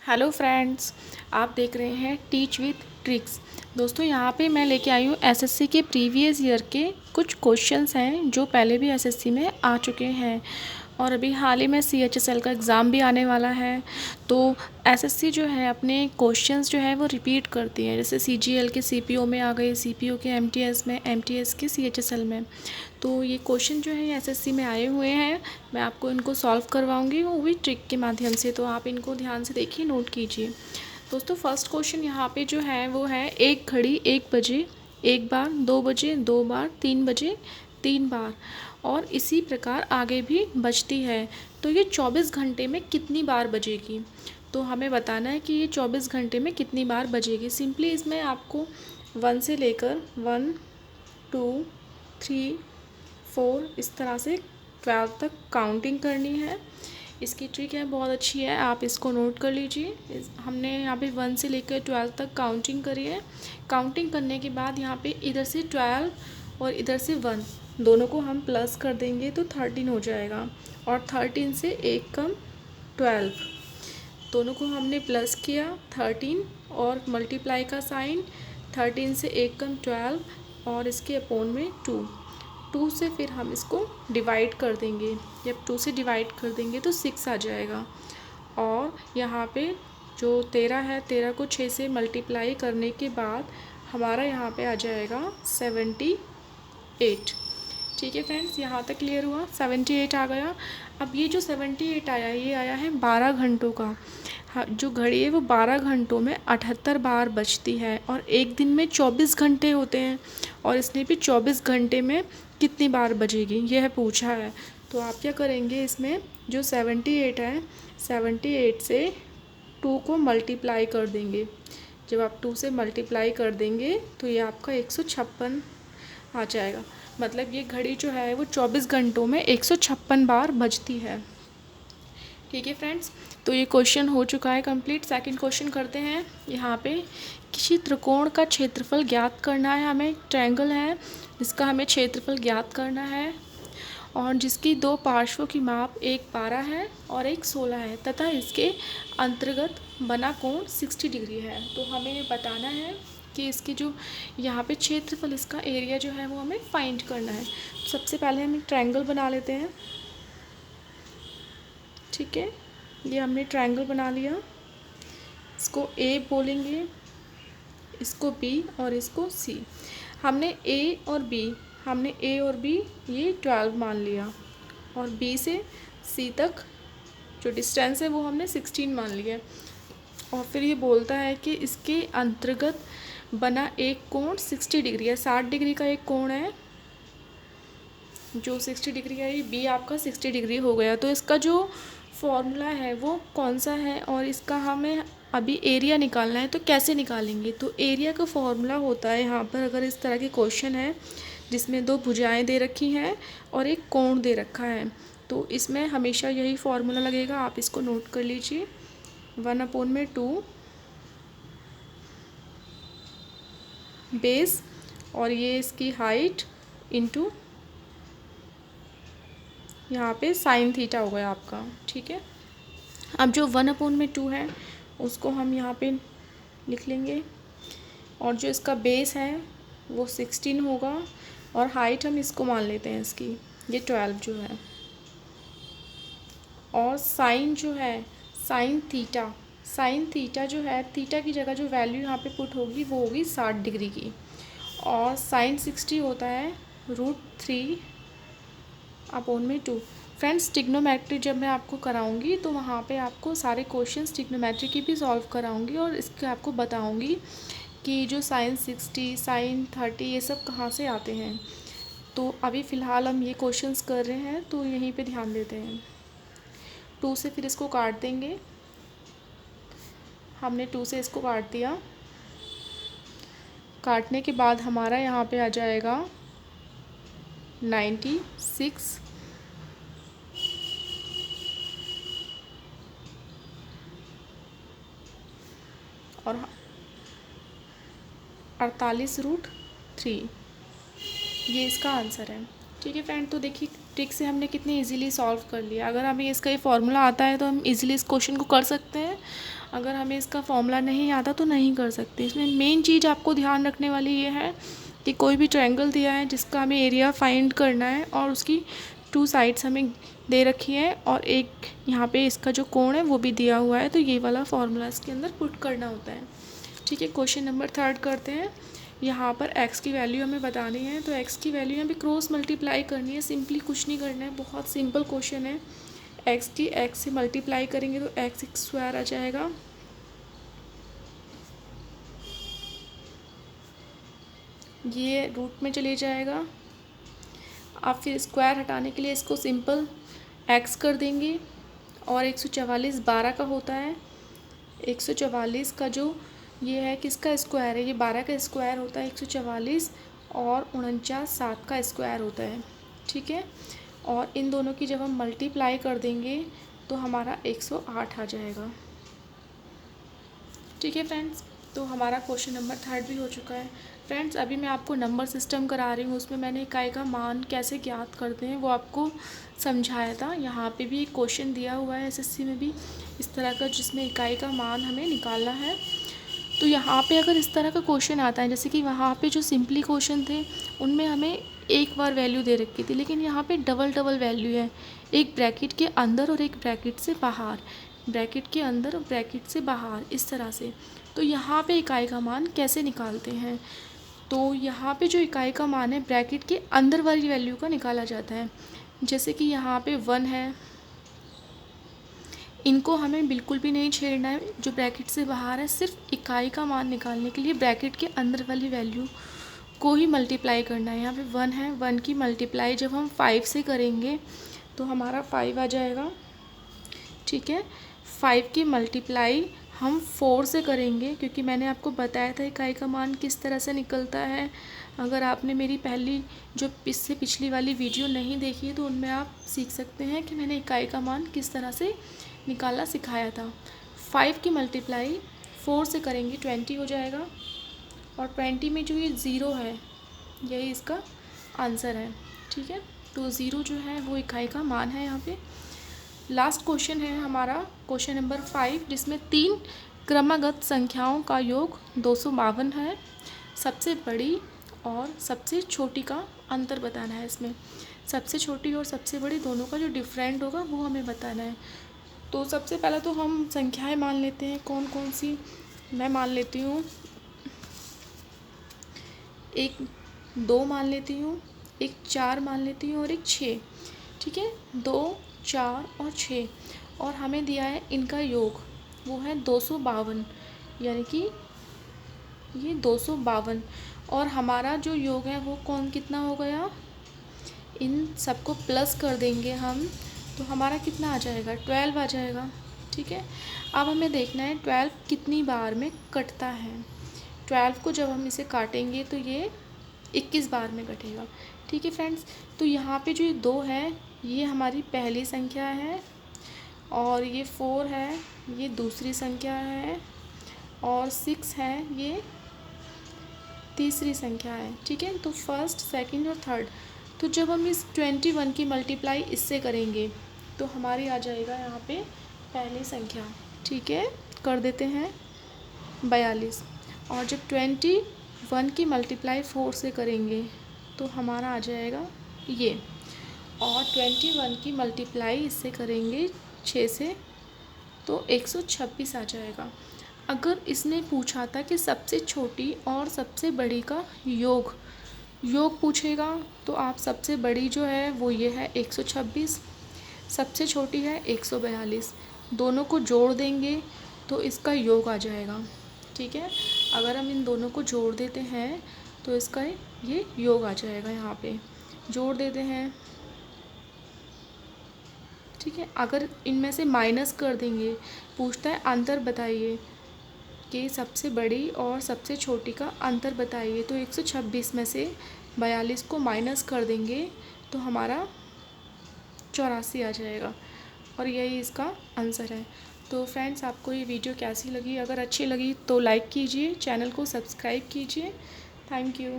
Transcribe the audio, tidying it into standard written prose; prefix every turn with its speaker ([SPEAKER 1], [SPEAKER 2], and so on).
[SPEAKER 1] Hello friends, आप देख रहे हैं टीच विथ ट्रिक्स। दोस्तों, यहाँ पे मैं लेके आई हूँ एसएससी के प्रीवियस ईयर के कुछ क्वेश्चंस हैं जो पहले भी एसएससी में आ चुके हैं और अभी हाल ही में सीएचएसएल का एग्ज़ाम भी आने वाला है। तो एसएससी जो है अपने क्वेश्चंस जो है वो रिपीट करती है, जैसे सीजीएल के सीपीओ में आ गए, सीपीओ के एमटीएस में, एमटीएस के सीएचएसएल में। तो ये क्वेश्चन जो है एसएससी में आए हुए हैं, मैं आपको इनको सॉल्व करवाऊंगी, वो भी ट्रिक के माध्यम से। तो आप इनको ध्यान से देखिए, नोट कीजिए। दोस्तों, फर्स्ट क्वेश्चन यहाँ पे जो है वो है, एक घड़ी 1 बजे 1 बार, 2 बजे 2 बार, 3 बजे 3 बार और इसी प्रकार आगे भी बजती है, तो ये 24 घंटे में कितनी बार बजेगी। तो हमें बताना है कि ये 24 घंटे में कितनी बार बजेगी। सिंपली इसमें आपको 1 से लेकर 1 2 3 4 इस तरह से 12 तक काउंटिंग करनी है। इसकी ट्रिक है, बहुत अच्छी है, आप इसको नोट कर लीजिए। हमने यहाँ पे 1 से लेकर 12 तक काउंटिंग करी है। काउंटिंग करने के बाद यहाँ पे इधर से 12 और इधर से 1 दोनों को हम प्लस कर देंगे तो 13 हो जाएगा, और 13 से 1 कम 12, दोनों को हमने प्लस किया 13 और मल्टीप्लाई का साइन, 13 से 1 कम 12 और इसके अपोन में 2 से फिर हम इसको डिवाइड कर देंगे। जब 2 से डिवाइड कर देंगे तो 6 आ जाएगा, और यहाँ पे जो 13 है, 13 को 6 से मल्टीप्लाई करने के बाद हमारा यहाँ पे आ जाएगा 78। ठीक है फ्रेंड्स, यहाँ तक क्लियर हुआ, 78 आ गया। अब ये जो 78 आया, ये आया है 12 घंटों का। हाँ, जो घड़ी है वो 12 घंटों में 78 बार बजती है, और एक दिन में 24 घंटे होते हैं, और इसने भी 24 घंटे में कितनी बार बजेगी यह पूछा है। तो आप क्या करेंगे, इसमें जो 78 है, 78 से 2 को मल्टीप्लाई कर देंगे। जब आप 2 से मल्टीप्लाई कर देंगे तो ये आपका 156 आ जाएगा। मतलब ये घड़ी जो है वो 24 घंटों में 156 बार बजती है। ठीक है फ्रेंड्स, तो ये क्वेश्चन हो चुका है कंप्लीट। सेकंड क्वेश्चन करते हैं। यहाँ पे किसी त्रिकोण का क्षेत्रफल ज्ञात करना है हमें। ट्रायंगल है जिसका हमें क्षेत्रफल ज्ञात करना है, और जिसकी 2 पार्श्वों की माप एक 12 है और एक 16 है, तथा इसके अंतर्गत बना कोण 60 डिग्री है। तो हमें बताना है कि इसकी जो यहाँ पे क्षेत्रफल, इसका एरिया जो है वो हमें फाइंड करना है। सबसे पहले हम एक ट्रायंगल बना लेते हैं। ठीक है, ये हमने ट्रायंगल बना लिया। इसको ए बोलेंगे, इसको बी और इसको सी। हमने ए और बी ये 12 मान लिया, और बी से सी तक जो डिस्टेंस है वो हमने 16 मान लिया। और फिर ये बोलता है कि इसके अंतर्गत बना एक कोण 60 डिग्री है। 60 डिग्री का एक कोण है जो 60 डिग्री है, ये बी आपका 60 डिग्री हो गया। तो इसका जो फॉर्मूला है वो कौन सा है, और इसका हमें अभी एरिया निकालना है। तो कैसे निकालेंगे, तो एरिया का फॉर्मूला होता है, यहाँ पर अगर इस तरह के क्वेश्चन है जिसमें 2 भुजाएं दे रखी हैं और एक कोण दे रखा है, तो इसमें हमेशा यही फॉर्मूला लगेगा। आप इसको नोट कर लीजिए, 1/2 बेस, और ये इसकी हाइट इंटू यहाँ पे साइन थीटा हो गया आपका। ठीक है, अब जो 1/2 है उसको हम यहाँ पे लिख लेंगे, और जो इसका बेस है वो 16 होगा, और हाइट हम इसको मान लेते हैं इसकी, ये 12 जो है, और साइन जो है, साइन थीटा जो है, थीटा की जगह जो वैल्यू यहाँ पे पुट होगी वो होगी 60 डिग्री की, और साइन 60 होता है √3/2। फ्रेंड्स, ट्रिग्नोमेट्री जब मैं आपको कराऊंगी तो वहाँ पे आपको सारे क्वेश्चंस ट्रिग्नोमेट्री की भी सॉल्व कराऊंगी, और इसके आपको बताऊंगी कि जो साइन 60, साइन 30 ये सब कहाँ से आते हैं। तो अभी फ़िलहाल हम ये क्वेश्चंस कर रहे हैं, तो यहीं पे ध्यान देते हैं। 2 से फिर इसको काट देंगे, हमने 2 से इसको काट दिया। काटने के बाद हमारा यहाँ पे आ जाएगा 96, और 48√3, ये इसका आंसर है। ठीक है फ्रेंड, तो देखिए ट्रिक से हमने कितनी इजीली सॉल्व कर लिया। अगर हमें इसका ये फॉर्मूला आता है तो हम इजीली इस क्वेश्चन को कर सकते हैं, अगर हमें इसका फॉर्मूला नहीं आता तो नहीं कर सकते। इसमें मेन चीज़ आपको ध्यान रखने वाली ये है कि कोई भी ट्रायंगल दिया है जिसका हमें एरिया फाइंड करना है और उसकी 2 साइड्स हमें दे रखी है और एक यहाँ पे इसका जो कोण है वो भी दिया हुआ है, तो ये वाला फॉर्मूला इसके अंदर पुट करना होता है। ठीक है, क्वेश्चन नंबर 3 करते हैं। यहाँ पर x की वैल्यू हमें बतानी है, तो x की वैल्यू यहाँ पे क्रॉस मल्टीप्लाई करनी है, सिंपली कुछ नहीं करना है, बहुत सिंपल क्वेश्चन है। x की x से मल्टीप्लाई करेंगे तो x स्क्वायर आ जाएगा, ये रूट में चले जाएगा। आप फिर स्क्वायर हटाने के लिए इसको सिंपल x कर देंगे और 144 12 का होता है। 144 का जो ये है किसका स्क्वायर है, ये 12 का स्क्वायर होता है 144, और 49 7 का स्क्वायर होता है। ठीक है, और इन दोनों की जब हम मल्टीप्लाई कर देंगे तो हमारा 108 आ जाएगा। ठीक है फ्रेंड्स, तो हमारा क्वेश्चन नंबर 3 भी हो चुका है। फ्रेंड्स, अभी मैं आपको नंबर सिस्टम करा रही हूँ, उसमें मैंने इकाई का मान कैसे ज्ञात करते हैं वो आपको समझाया था। यहाँ पे भी एक क्वेश्चन दिया हुआ है एसएससी में भी इस तरह का, जिसमें इकाई का मान हमें निकालना है। तो यहाँ पे अगर इस तरह का क्वेश्चन आता है, जैसे कि वहाँ पे जो सिंपली क्वेश्चन थे उनमें हमें एक बार वैल्यू दे रखी थी, लेकिन यहाँ पे डबल वैल्यू है, एक ब्रैकेट के अंदर और एक ब्रैकेट से बाहर, ब्रैकेट के अंदर और ब्रैकेट से बाहर, इस तरह से। तो यहाँ पे इकाई का मान कैसे निकालते हैं, तो यहाँ पे जो इकाई का मान है ब्रैकेट के अंदर वाली वैल्यू का निकाला जाता है। जैसे कि यहाँ पे 1 है, इनको हमें बिल्कुल भी नहीं छेड़ना है, जो ब्रैकेट से बाहर है सिर्फ इकाई का मान निकालने के लिए ब्रैकेट के अंदर वाली वैल्यू को ही मल्टीप्लाई करना है। यहाँ पे 1 है, 1 की मल्टीप्लाई जब हम 5 से करेंगे तो हमारा 5 आ जाएगा। ठीक है, 5 की मल्टीप्लाई हम 4 से करेंगे, क्योंकि मैंने आपको बताया था इकाई का मान किस तरह से निकलता है। अगर आपने मेरी पहली जो इससे पिछली वाली वीडियो नहीं देखी है तो उनमें आप सीख सकते हैं कि मैंने इकाई का मान किस तरह से निकालना सिखाया था। 5 की मल्टीप्लाई 4 से करेंगे 20 हो जाएगा, और 20 में जो ये 0 है यही इसका आंसर है। ठीक है, तो 0 जो है वो इकाई का मान है यहाँ पे। लास्ट क्वेश्चन है हमारा क्वेश्चन नंबर 5, जिसमें 3 क्रमागत संख्याओं का योग 252 है। सबसे बड़ी और सबसे छोटी का अंतर बताना है। इसमें सबसे छोटी और सबसे बड़ी दोनों का जो डिफरेंट होगा वो हमें बताना है। तो सबसे पहले तो हम संख्याएं मान लेते हैं, कौन कौन सी। मैं मान लेती हूँ, एक 2 मान लेती हूँ, एक 4 मान लेती हूँ और एक 6। ठीक है, 2 4 और 6, और हमें दिया है इनका योग, वो है 252, यानी कि ये 252, और हमारा जो योग है वो कौन कितना हो गया, इन सबको प्लस कर देंगे हम तो हमारा कितना आ जाएगा, 12 आ जाएगा। ठीक है, अब हमें देखना है 12 कितनी बार में कटता है। 12 को जब हम इसे काटेंगे तो ये 21 बार में कटेगा। ठीक है फ्रेंड्स, तो यहाँ पे जो ये 2 है ये हमारी पहली संख्या है, और ये 4 है ये दूसरी संख्या है, और 6 है ये तीसरी संख्या है। ठीक है, तो फर्स्ट, सेकंड और थर्ड। तो जब हम इस 21 की मल्टीप्लाई इससे करेंगे तो हमारी आ जाएगा यहाँ पे पहली संख्या। ठीक है, कर देते हैं 42, और जब 21 की मल्टीप्लाई 4 से करेंगे तो हमारा आ जाएगा ये, और 21 की मल्टीप्लाई इससे करेंगे 6 से तो 126 आ जाएगा। अगर इसने पूछा था कि सबसे छोटी और सबसे बड़ी का योग पूछेगा तो आप सबसे बड़ी जो है वो ये है 126, सबसे छोटी है 142, दोनों को जोड़ देंगे तो इसका योग आ जाएगा। ठीक है, अगर हम इन दोनों को जोड़ देते हैं तो इसका ये योग आ जाएगा, यहाँ पे जोड़ देते हैं। ठीक है, अगर इनमें से माइनस कर देंगे, पूछता है अंतर बताइए कि सबसे बड़ी और सबसे छोटी का अंतर बताइए, तो 126 में से 42 को माइनस कर देंगे तो हमारा 84 आ जाएगा, और यही इसका आंसर है। तो फ्रेंड्स, आपको ये वीडियो कैसी लगी, अगर अच्छी लगी तो लाइक कीजिए, चैनल को सब्सक्राइब कीजिए। Thank you.